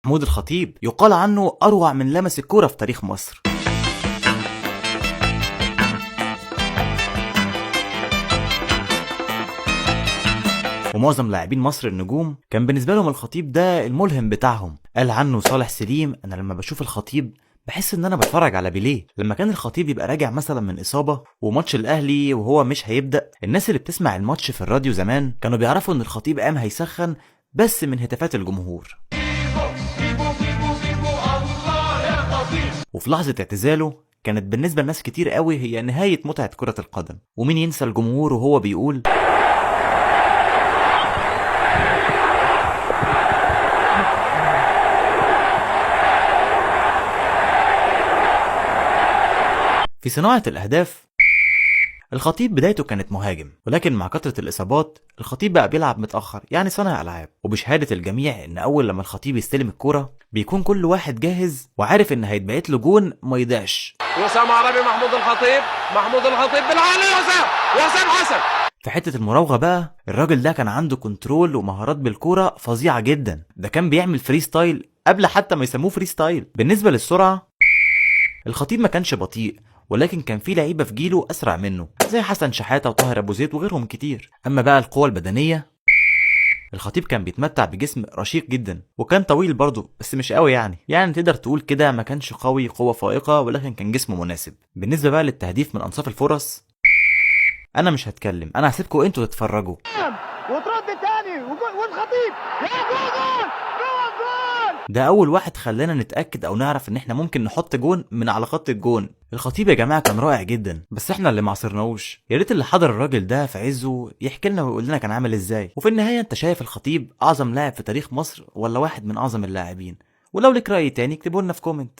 محمود الخطيب يقال عنه أروع من لمس الكورة في تاريخ مصر. ومعظم لاعبين مصر النجوم كان بالنسبة لهم الخطيب ده الملهم بتاعهم. قال عنه صالح سليم: أنا لما بشوف الخطيب بحس ان انا بتفرج على بيليه. لما كان الخطيب يبقى راجع مثلا من اصابه وماتش الاهلي وهو مش هيبدا، الناس اللي بتسمع الماتش في الراديو زمان كانوا بيعرفوا ان الخطيب قام هيسخن بس من هتافات الجمهور. وفي لحظه اعتزاله كانت بالنسبه لناس كتير قوي هي نهايه متعه كره القدم. ومين ينسى الجمهور وهو بيقول: في صناعة الأهداف الخطيب بدايته كانت مهاجم، ولكن مع كثرة الإصابات الخطيب بقى بيلعب متأخر، يعني صانع ألعاب. وبشهادة الجميع إن أول لما الخطيب يستلم الكرة بيكون كل واحد جاهز وعارف إن هيتبعت له جون ما يضيعش. وسام عربي، محمود الخطيب، محمود الخطيب بالعالي، وسام حسن. في حتة المراوغة بقى الراجل ده كان عنده كنترول ومهارات بالكرة فظيعة جدا. ده كان بيعمل فري ستايل قبل حتى ما يسموه فري ستايل. بالنسبة للسرعة الخطيب ما كانش بطيء، ولكن كان في لعيبه في جيله اسرع منه زي حسن شحاته وطاهر ابو زيد وغيرهم كتير. اما بقى القوه البدنيه الخطيب كان بيتمتع بجسم رشيق جدا، وكان طويل برضه بس مش قوي، يعني تقدر تقول كده ما كانش قوي قوه فائقه، ولكن كان جسمه مناسب. بالنسبه بقى للتهديف من انصاف الفرص انا مش هتكلم، انا هسيبكم انتوا تتفرجوا. وترد تاني والخطيب يا جول. ده اول واحد خلانا نتاكد او نعرف ان احنا ممكن نحط جون من على خط الجون. الخطيب يا جماعه كان رائع جدا، بس احنا اللي ما عصرناهوش. يا ريت اللي حضر الراجل ده في عزه يحكي لنا ويقول لنا كان عامل ازاي. وفي النهايه انت شايف الخطيب اعظم لاعب في تاريخ مصر ولا واحد من اعظم اللاعبين؟ ولو لك راي تاني اكتبوا لنا في كومنت.